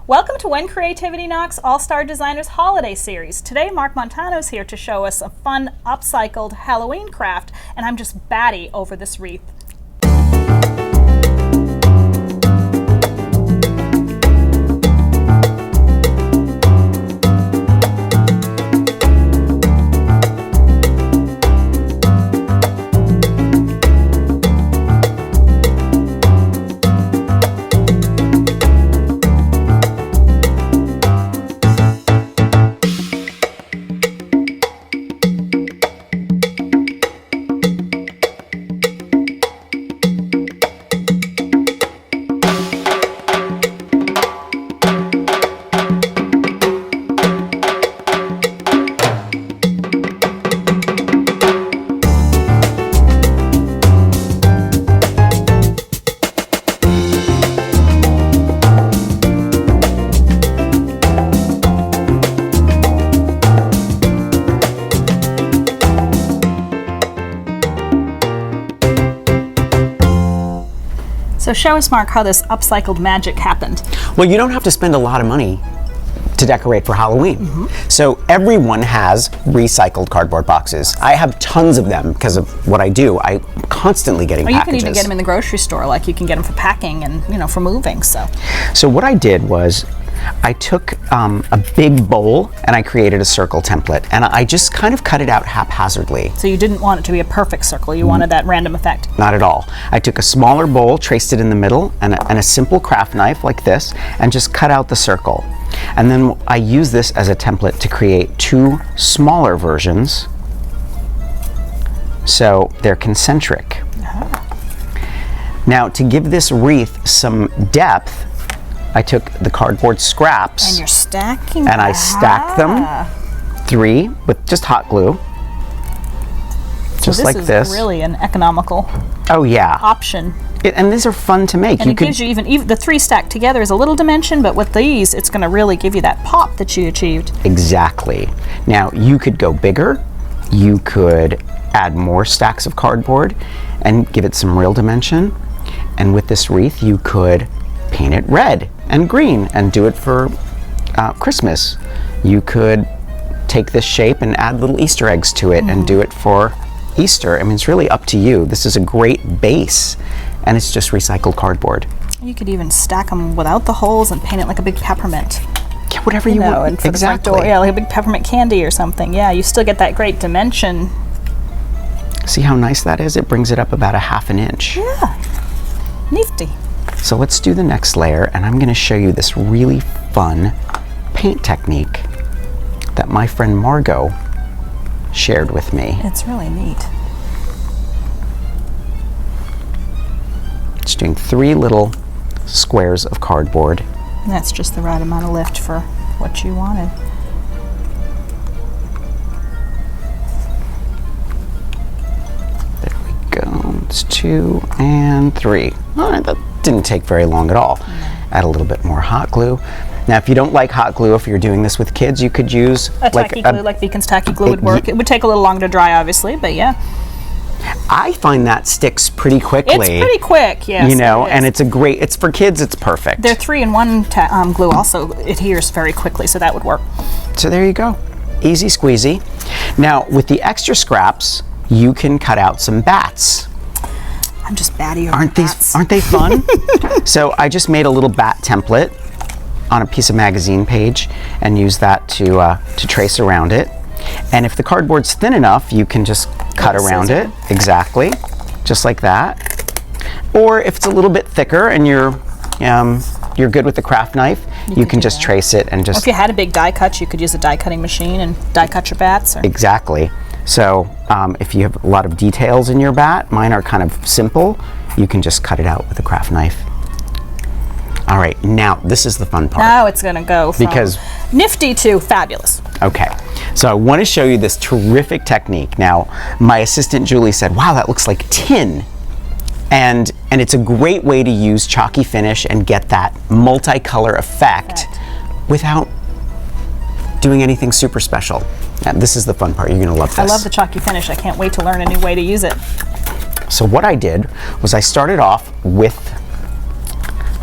Welcome to When Creativity Knocks All-Star Designers Holiday Series. Today, Mark Montano's here to show us a fun, upcycled Halloween craft, and I'm just batty over this wreath. So show us, Mark, how this upcycled magic happened. Well, you don't have to spend a lot of money to decorate for Halloween. So everyone has recycled cardboard boxes. I have tons of them because of what I do. I'm constantly getting Or you packages. can even get them in the grocery store, like you can get them for packing and, you know, for moving. So what I did was I took a big bowl and I created a circle template, and I just kind of cut it out haphazardly. you didn't want it to be a perfect circle. You wanted that random effect. Not at all. I took a smaller bowl, traced it in the middle, and a simple craft knife like this, and just cut out the circle. And then I use this as a template to create two smaller versions, so they're concentric. Now, to give this wreath some depth, I took the cardboard scraps And you're stacking and I stacked them, 3 with just hot glue, just like this. This is really an economical Oh yeah. option. And these are fun to make. And it gives you even the 3 stacked together is a little dimension, but with these, it's going to really give you that pop that you achieved. Exactly. Now, you could go bigger. You could add more stacks of cardboard and give it some real dimension. And with this wreath, you could paint it red and green and do it for Christmas. You could take this shape and add little Easter eggs to it and do it for Easter. I mean, it's really up to you. This is a great base, and it's just recycled cardboard. You could even stack them without the holes and paint it like a big peppermint. Yeah, whatever you want. And for the front door, yeah, like a big peppermint candy or something. Yeah, you still get that great dimension. See how nice that is? It brings it up about a ½ inch. Yeah, nifty. So let's do the next layer, and I'm going to show you this really fun paint technique that my friend Margot shared with me. It's really neat. Just doing 3 little squares of cardboard. And that's just the right amount of lift for what you wanted. There we go. It's 2 and 3. All right, that didn't take very long at all. Add a little bit more hot glue. Now, if you don't like hot glue, if you're doing this with kids, you could use A tacky glue, like Beacon's tacky glue would work. It would take a little longer to dry, obviously, but yeah. I find that sticks pretty quickly. It's pretty quick, yes. You know, and it's for kids, it's perfect. Their 3-in-1 glue also adheres very quickly, so that would work. So there you go. Easy squeezy. Now, with the extra scraps, you can cut out some bats. I'm just batty over Aren't bats. they fun? So I just made a little bat template on a piece of magazine page and use that to trace around it. And if the cardboard's thin enough, you can just cut around it. Exactly, just like that. Or if it's a little bit thicker and you're good with the craft knife, you can just trace it and just. Or if you had a big die cut, you could use a die cutting machine and die cut your bats. Or Exactly. So if you have a lot of details in your bat, mine are kind of simple, you can just cut it out with a craft knife. All right, now this is the fun part. now it's going to go from Because- nifty to fabulous. Okay, so I want to show you this terrific technique. Now, my assistant Julie said, wow, that looks like tin. And it's a great way to use chalky finish and get that multicolor effect without doing anything super special. Now, this is the fun part. You're going to love this. I love the chalky finish. I can't wait to learn a new way to use it. So what I did was I started off with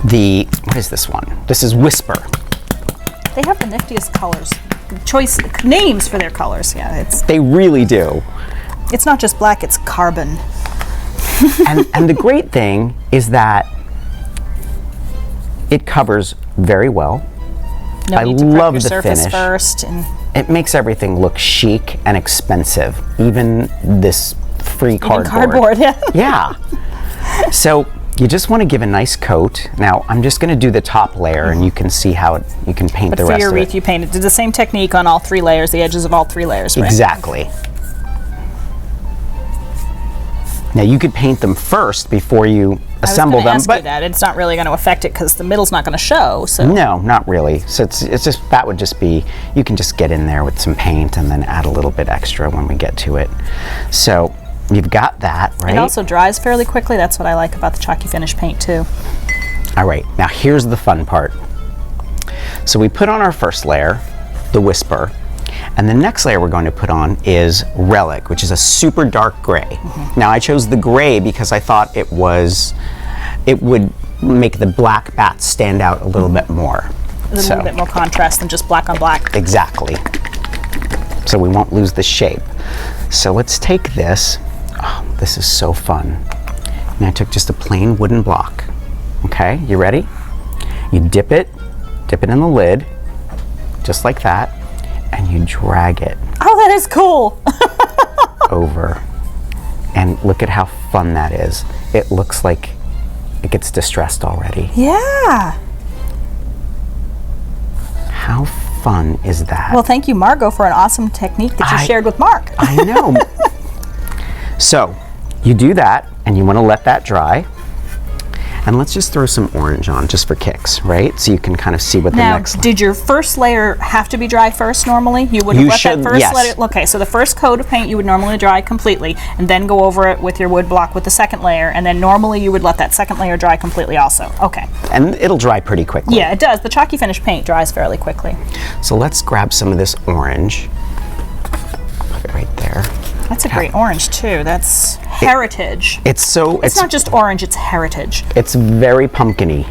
the, what is this one? This is Whisper. They have the niftiest colors, choice names for their colors. Yeah, They really do. it's not just black; it's carbon. And the great thing is that it covers very well. No I need to prep love your the surface finish. first, and It makes everything look chic and expensive, even this free cardboard. cardboard. Yeah. Yeah. So you just want to give a nice coat. Now I'm just going to do the top layer, and you can see how you can paint But the for rest your of wreath, it. you painted did the same technique on all 3 layers, the edges of all 3 layers, right? Exactly. Now you could paint them first before you assemble them, but that it's not really going to affect it because the middle's not going to show. So no, not really. So it's just, that would just be, you can just get in there with some paint and then add a little bit extra when we get to it. So you've got that, right? it also dries fairly quickly. That's what I like about the chalky finish paint too. All right, now here's the fun part. So we put on our first layer, the Whisper, and the next layer we're going to put on is Relic, which is a super dark gray. Now I chose the gray because I thought it would make the black bats stand out a little bit more. A little bit more contrast than just black on black. Exactly. So we won't lose the shape. So let's take this. Oh, this is so fun. And I took just a plain wooden block. Okay, you ready? You dip it in the lid, just like that, and you drag it Oh, that is cool. over. And look at how fun that is. It looks like it gets distressed already. Yeah. How fun is that? Well, thank you, Margot, for an awesome technique that you shared with Mark. I know. So you do that, and you want to let that dry. And let's just throw some orange on just for kicks, right? So you can kind of see what the Now, next. did your first layer have to be dry first normally? You would You let should, that first yes. layer. Okay, so the first coat of paint you would normally dry completely, and then go over it with your wood block with the second layer, and then normally you would let that second layer dry completely also. Okay. And it'll dry pretty quickly. Yeah, it does. The chalky finish paint dries fairly quickly. So let's grab some of this orange. Put it right there. That's a great orange too. That's heritage. It's It's not just orange, it's heritage. it's very pumpkin-y.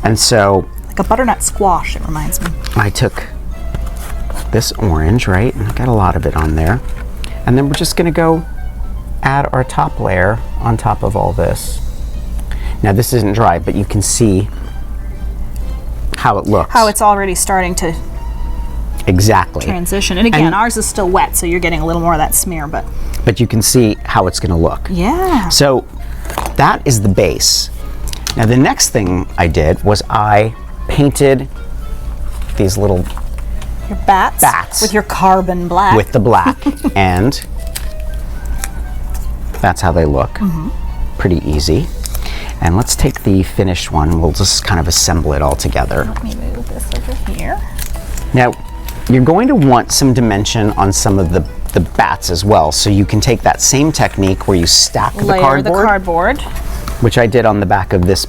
And so Like a butternut squash, it reminds me. I took this orange, right? And I got a lot of it on there. And then we're just gonna go add our top layer on top of all this. Now this isn't dry, but you can see how it looks. How it's already starting to exactly. transition. And again, ours is still wet, so you're getting a little more of that smear, but But you can see how it's gonna look. yeah. So that is the base. Now the next thing I did was I painted these little Your bats with your carbon black. with the black, and that's how they look. Pretty easy. And let's take the finished one. We'll just kind of assemble it all together. Let me move this over here. Now, you're going to want some dimension on some of the bats as well. So you can take that same technique where you stack the Layer cardboard, the cardboard. which I did on the back of this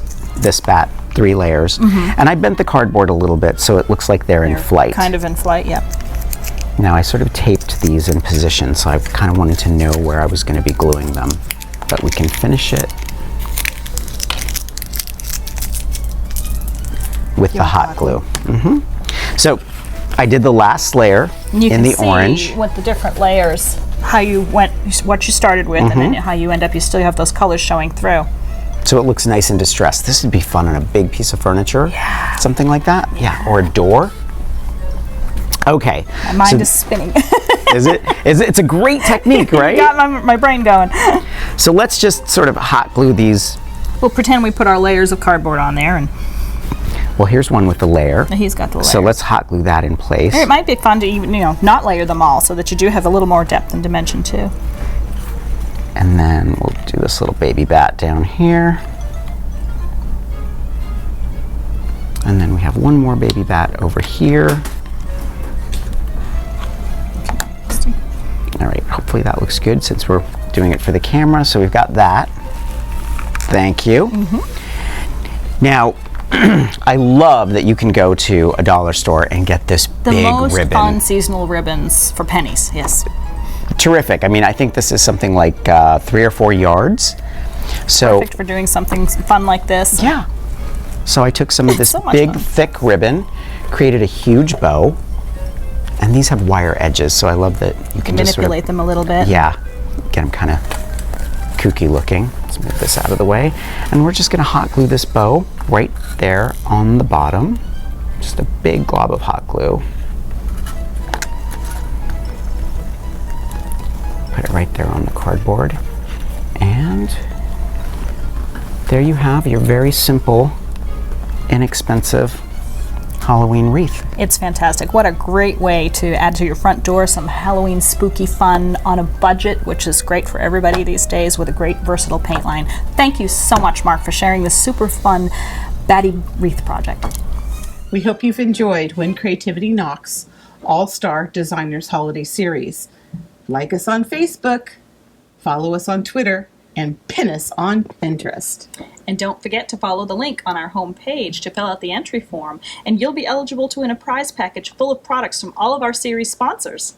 bat, 3 layers. And I bent the cardboard a little bit so it looks like they're in flight. Kind of in flight, yep. Now I sort of taped these in position, so I kind of wanted to know where I was going to be gluing them. But we can finish it with the hot glue. So I did the last layer You in can the see orange. with the different layers, how you went, what you started with, and then how you end up, you still have those colors showing through. So it looks nice and distressed. This would be fun on a big piece of furniture. Yeah. Something like that. Yeah. Or a door. Okay. My mind is spinning. Is it? It's a great technique, right? Got my brain going. So let's just sort of hot glue these. We'll pretend we put our layers of cardboard on there, and Well, here's one with the layer. he's got the layers. So let's hot glue that in place. It might be fun to even, not layer them all, so that you do have a little more depth and dimension too. And then we'll do this little baby bat down here. And then we have one more baby bat over here. All right, hopefully that looks good since we're doing it for the camera. So we've got that. Thank you. Now, I love that you can go to a dollar store and get this The big most ribbon. fun seasonal ribbons for pennies, yes. Terrific. I mean, I think this is something like 3 or 4 yards. So Perfect for doing something fun like this. yeah. So I took some of this So much big, fun. thick ribbon, created a huge bow. And these have wire edges, so I love that you can just manipulate them a little bit. Yeah, get them kind of kooky looking. Let's move this out of the way. And we're just gonna hot glue this bow right there on the bottom. Just a big glob of hot glue. Put it right there on the cardboard. And there you have your very simple, inexpensive Halloween wreath. It's fantastic. What a great way to add to your front door some Halloween spooky fun on a budget, which is great for everybody these days with a great versatile paint line. Thank you so much, Mark, for sharing this super fun Batty wreath project. We hope you've enjoyed When Creativity Knocks All-Star Designers Holiday Series. Like us on Facebook, follow us on Twitter, and pin us on Pinterest. And don't forget to follow the link on our home page to fill out the entry form, and you'll be eligible to win a prize package full of products from all of our series sponsors.